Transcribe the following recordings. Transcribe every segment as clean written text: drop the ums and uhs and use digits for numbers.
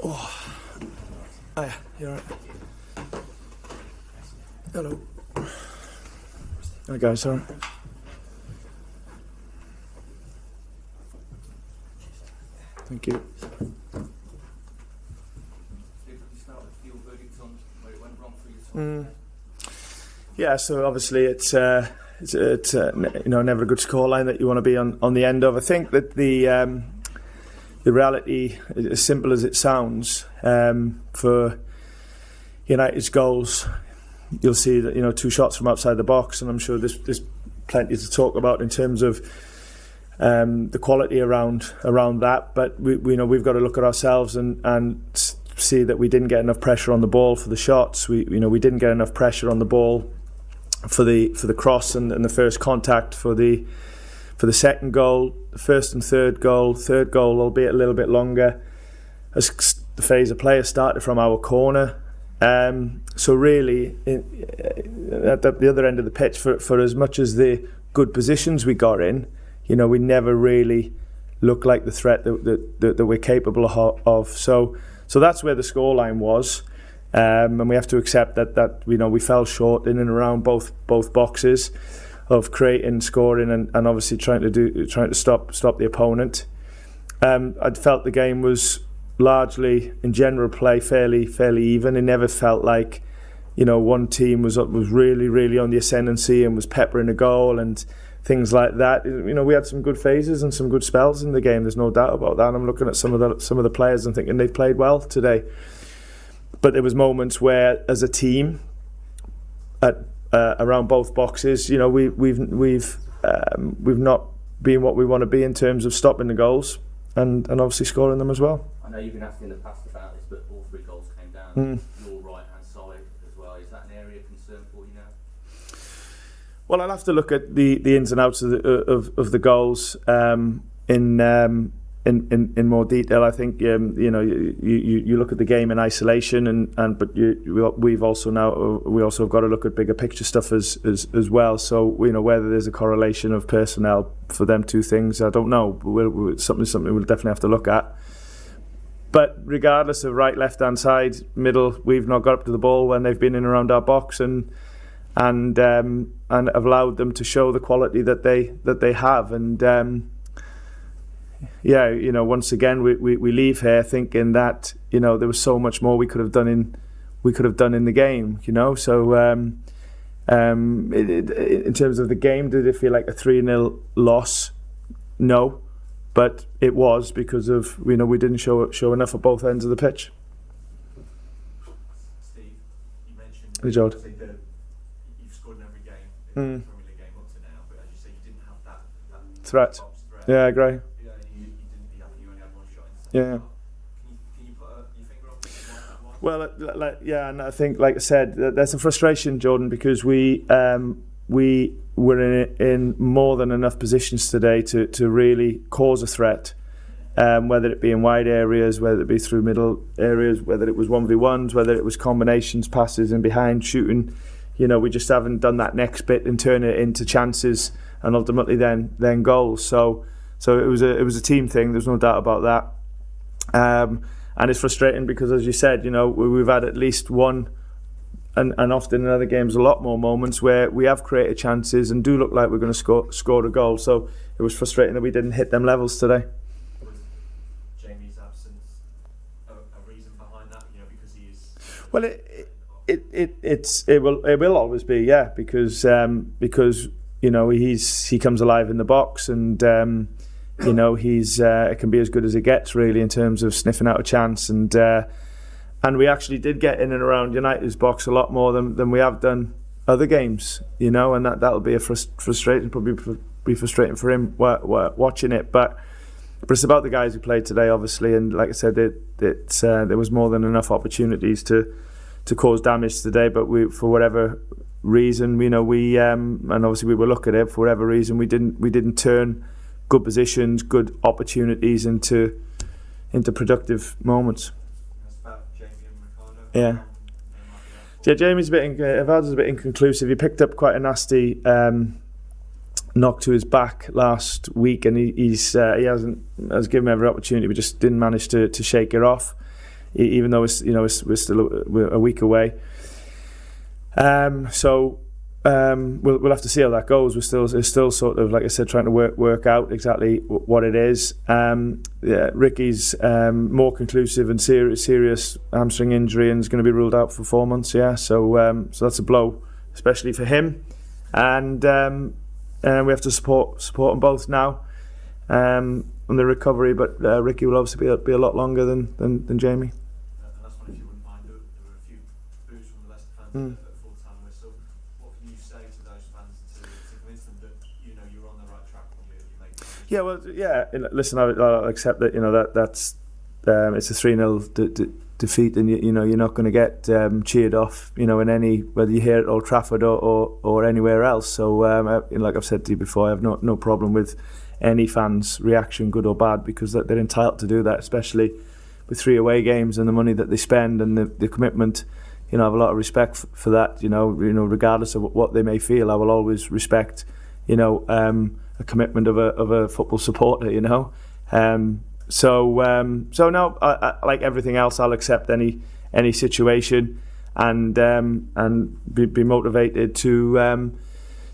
Oh, yeah, you're right. Hello. Hi guys, sorry. Thank you. Yeah, so obviously it's never a good scoreline that you want to be on the end of. I think that the reality, as simple as it sounds, for United's goals, you'll see that 2 shots from outside the box, and I'm sure there's plenty to talk about in terms of the quality around that. But we've got to look at ourselves and see that we didn't get enough pressure on the ball for the shots. We didn't get enough pressure on the ball for the cross and the first contact for the second goal. The first and third goal, albeit a little bit longer, as the phase of play started from our corner. So really, at the other end of the pitch, for as much as the good positions we got in, we never really looked like the threat that we're capable of. So that's where the scoreline was, and we have to accept that we fell short in and around both boxes of creating, scoring, and obviously trying to stop the opponent. I'd felt the game was largely, in general play, fairly even. It never felt like one team was really on the ascendancy and was peppering a goal and things like that. We had some good phases and some good spells in the game. There's no doubt about that. And I'm looking at some of the players and thinking they've played well today. But there was moments where, as a team, around both boxes, we've not been what we want to be in terms of stopping the goals and obviously scoring them as well. I know you've been asked in the past about this, but all 3 goals came down your right hand side as well. Is that an area of concern for you now? Well, I'll have to look at the ins and outs of the goals in more detail. I think you look at the game in isolation, but we've also have got to look at bigger picture stuff as well. So whether there's a correlation of personnel for them 2 things, I don't know. But something we'll definitely have to look at. But regardless of right, left hand side, middle, we've not got up to the ball when they've been in around our box and have allowed them to show the quality that they have. And once again we leave here thinking that there was so much more we could have done in the game. So in terms of the game, did it feel like a 3-0 loss? No. But it was because of we didn't show enough at both ends of the pitch. Steve, you mentioned that you've scored in every game in the Premier League game up to now, but as you say, you didn't have that threat. Yeah, I agree. You only had 1 shot in the Yeah. Can you put your finger on Well, and I think, like I said, there's a frustration, Jordan, because we were in more than enough positions today to really cause a threat, whether it be in wide areas, whether it be through middle areas, whether it was 1v1s, whether it was combinations, passes and behind shooting. We just haven't done that next bit and turn it into chances and ultimately then goals. So it was a team thing. There's no doubt about that. And it's frustrating because, as you said, we've had at least one. And often in other games, a lot more moments where we have created chances and do look like we're going to score a goal. So it was frustrating that we didn't hit them levels today. Was Jamie's absence a reason behind that? Because he is. Well, it will always be, yeah, because he comes alive in the box and he's it can be as good as it gets really in terms of sniffing out a chance and we actually did get in and around United's box a lot more than we have done other games, and that'll be a frustrating for him watching it. But it's about the guys who played today, obviously, and like I said, there was more than enough opportunities to cause damage today. But for whatever reason, and obviously we will look at it. For whatever reason, we didn't turn good positions, good opportunities into productive moments. Yeah, Jamie's Evaldo's a bit inconclusive. He picked up quite a nasty knock to his back last week, and he has given him every opportunity, but just didn't manage to shake it off. even though we're still a week away. So we'll have to see how that goes. It's still sort of, like I said, trying to work out exactly what it is. Ricky's more conclusive and serious hamstring injury and is going to be ruled out for 4 months. Yeah, so that's a blow, especially for him. And we have to support them both now on the recovery. But Ricky will obviously be a lot longer than Jamie. And that's one, if you wouldn't mind, there were a few boos from the Leicester fans at full-time whistle. What can you say to those fans to convince them that you're on the right track when you make the decision? Yeah, well, yeah. Listen, I'll accept that. That's it's a 3-0 defeat, and you're not going to get cheered off. In any, whether you're here at Old Trafford or anywhere else. So, like I've said to you before, I have no problem with any fans' reaction, good or bad, because they're entitled to do that, especially with 3 away games and the money that they spend and the commitment. I have a lot of respect for that. Regardless of what they may feel, I will always respect. A commitment of a football supporter. So no, I, like everything else, I'll accept any situation and be motivated to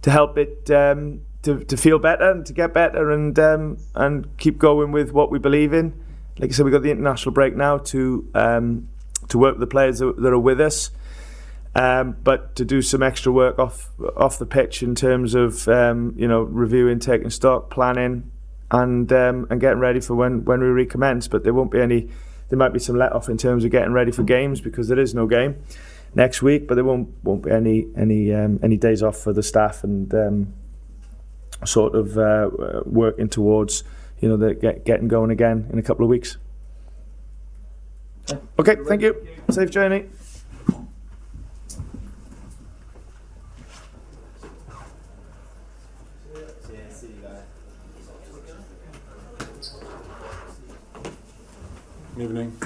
help it to feel better and to get better and keep going with what we believe in. Like I said, we've got the international break now to work with the players that are with us, but to do some extra work off the pitch in terms of reviewing, taking stock, planning, and getting ready for when we recommence. But there won't be any. There might be some let off in terms of getting ready for games because there is no game next week. But there won't be any days off for the staff and sort of working towards getting going again in a couple of weeks. Okay, thank you. Safe journey. Evening.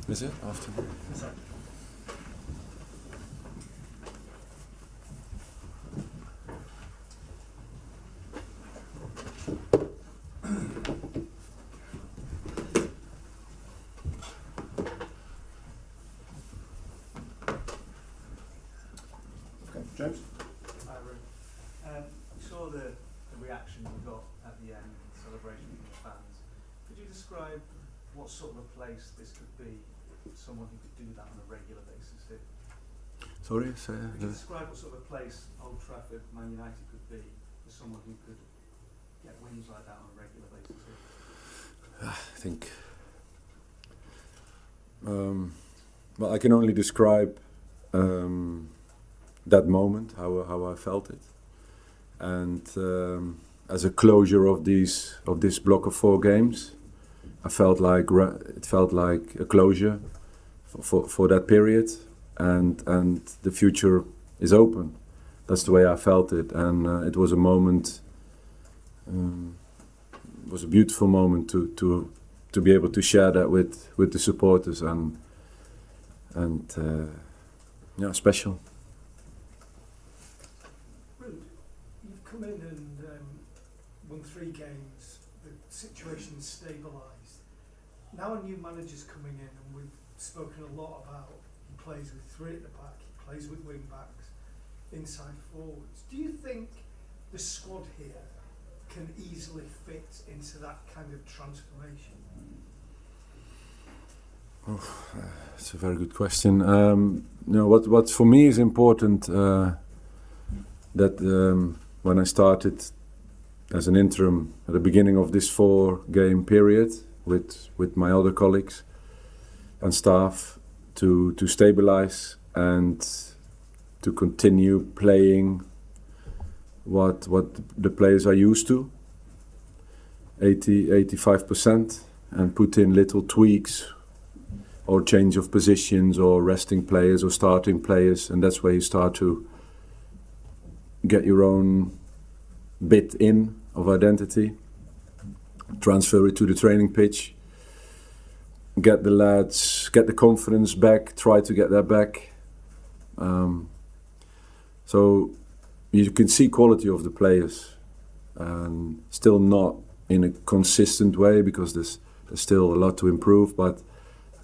Is it? Afternoon. Okay, James. Hi, Ruud. We saw the reaction we got at the end, the celebration from the fans. Could you describe what sort of a place this could be, someone who could do that on a regular basis here? Sorry? Could you describe what sort of a place Old Trafford, Man United could be for someone who could get wins like that on a regular basis here? I think... well, I can only describe that moment, how I felt it. And as a closure of this block of 4 games, it felt like a closure for that period, and the future is open. That's the way I felt it, and it was a moment. It was a beautiful moment to be able to share that with the supporters and special. Ruud, you've come in and won 3 games. The situation's stabilised. Now a new manager's coming in, and we've spoken a lot about he plays with 3 at the back, he plays with wing backs, inside forwards. Do you think the squad here can easily fit into that kind of transformation? It's a very good question. What for me is important that when I started as an interim at the beginning of this 4-game period with my other colleagues and staff to stabilize and to continue playing what the players are used to, 85%, and put in little tweaks or change of positions or resting players or starting players, and that's where you start to get your own bit in of identity, transfer it to the training pitch, get the lads, get the confidence back, try to get that back. So you can see quality of the players, and still not in a consistent way because there's still a lot to improve, but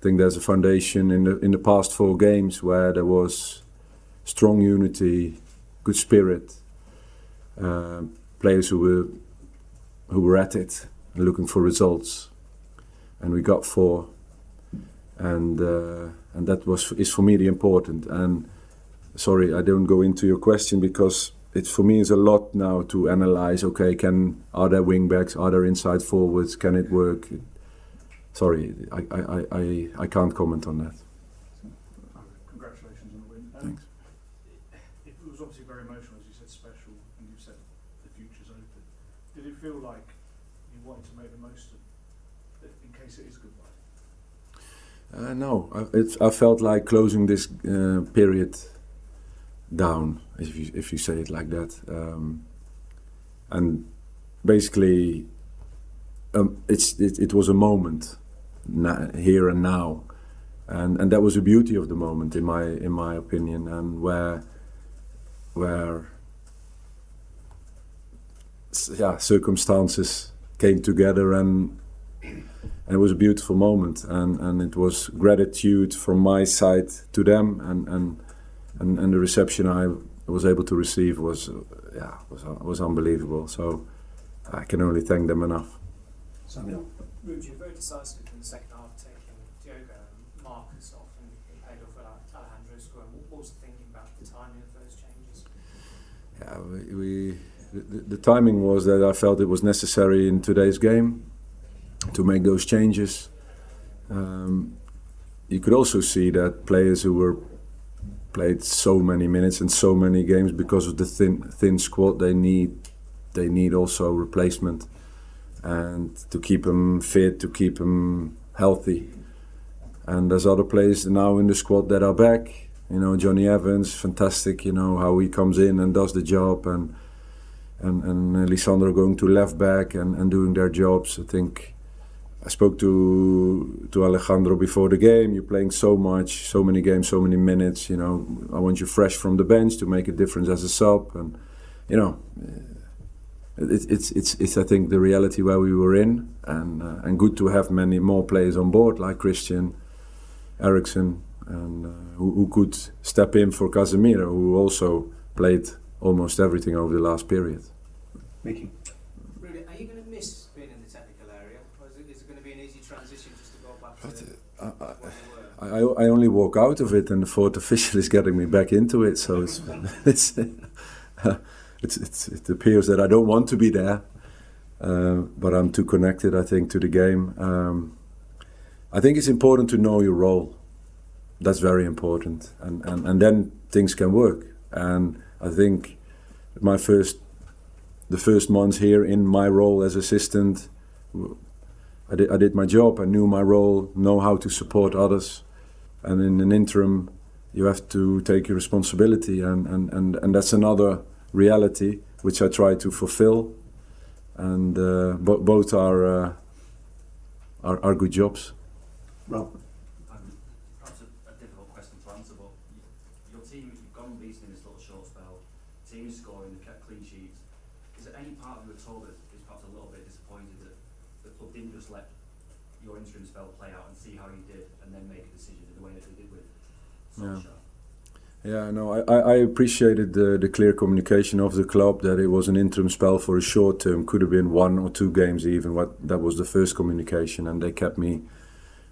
I think there's a foundation in the past 4 games where there was strong unity, good spirit, players who were at it, looking for results, and we got 4, and that is for me the important. And sorry, I don't go into your question because it's for me is a lot now to analyze. Okay, are there wing backs? Are there inside forwards? Can it work? Sorry, I can't comment on that. Congratulations on the win. Thanks. It was obviously very emotional, as you said, special, and you said the future's open. Did it feel like you wanted to make the most of it in case it is goodbye? No, I felt like closing this period down, if you say it like that, and basically it was a moment, here and now, and that was the beauty of the moment in my opinion, and where circumstances came together, and it was a beautiful moment, and it was gratitude from my side to them, and the reception I was able to receive was unbelievable. So I can only thank them enough. Ruud, you were very decisive in the second half, taking Diogo and Marcus off, and it paid off with Alejandro scoring. What was the thinking about the timing of those changes? Yeah, the timing was that I felt it was necessary in today's game to make those changes. You could also see that players who were played so many minutes and so many games because of the thin squad, they need also replacement, and to keep them fit, to keep them healthy. And there's other players now in the squad that are back. You know, Johnny Evans, fantastic. You know how he comes in and does the job, and Lisandro going to left back and doing their jobs. I think I spoke to Alejandro before the game. You're playing so much, so many games, so many minutes. You know, I want you fresh from the bench to make a difference as a sub, and you know. It's I think the reality where we were in, and good to have many more players on board like Christian, Eriksen, and who could step in for Casemiro, who also played almost everything over the last period. Mickey. Ruud, are you going to miss being in the technical area, or is it going to be an easy transition just to go back to where you were? I only walk out of it, and the fourth official is getting me back into it. So it appears that I don't want to be there, but I'm too connected, I think, to the game. I think it's important to know your role. That's very important, and then things can work. And I think the first months here in my role as assistant, I did my job. I knew my role, know how to support others, and in an interim, you have to take your responsibility, and that's another reality which I try to fulfill, and both are good jobs. Rob. Perhaps a difficult question to answer, but your team, you've gone unbeaten in this little short spell. Team is scoring, they've kept clean sheets. Is there any part of you at all that is perhaps a little bit disappointed that the club didn't just let your interim spell play out and see how you did, and then make a decision in the way that they did with Solskjaer? Yeah, no, I appreciated the clear communication of the club that it was an interim spell for a short term. Could have been 1 or 2 games even. That was the first communication, and they kept me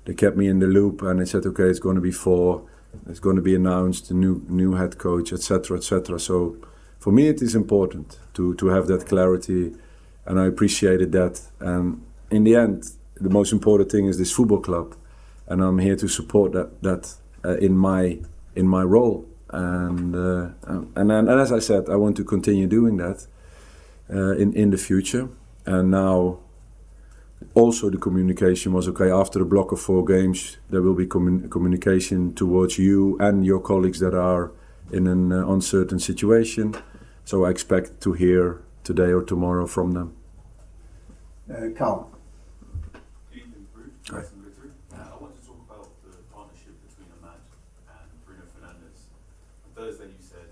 in the loop. And they said, okay, it's going to be 4. It's going to be announced, the new head coach, etc., etc. So for me, it is important to have that clarity, and I appreciated that. And in the end, the most important thing is this football club, and I'm here to support that in my role. And as I said, I want to continue doing that in the future. And now, also the communication was okay. After a block of 4 games, there will be communication towards you and your colleagues that are in an uncertain situation. So I expect to hear today or tomorrow from them. Carl. Hi. I want to talk about the partnership between Ahmad and Bruno Fernandes. On Thursday you said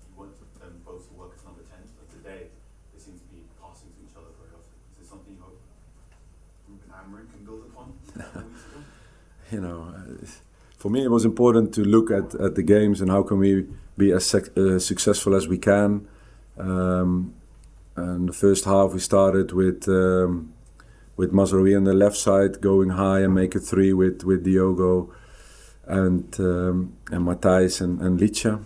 you want them both to work as number 10, but today they seem to be passing to each other very often. Is this something you hope Ruben Amorim can build upon? for me it was important to look at the games and how can we be as successful as we can. And the first half we started with Mazraoui on the left side going high and make a 3 with Diogo and Matthijs and Licha.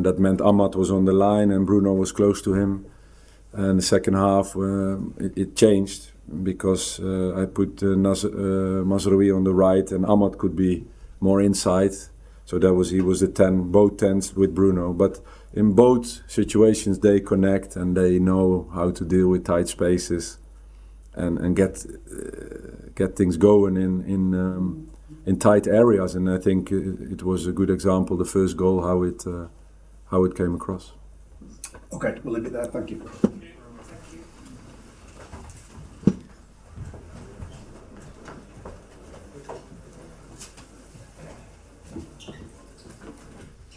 That meant Ahmad was on the line and Bruno was close to him. And the second half it changed because I put Mazraoui on the right and Ahmad could be more inside. So he was the 10, both 10s with Bruno. But in both situations they connect and they know how to deal with tight spaces and get things going in tight areas. And I think it was a good example, the first goal, how it came across. Okay, we'll leave it there. Thank you.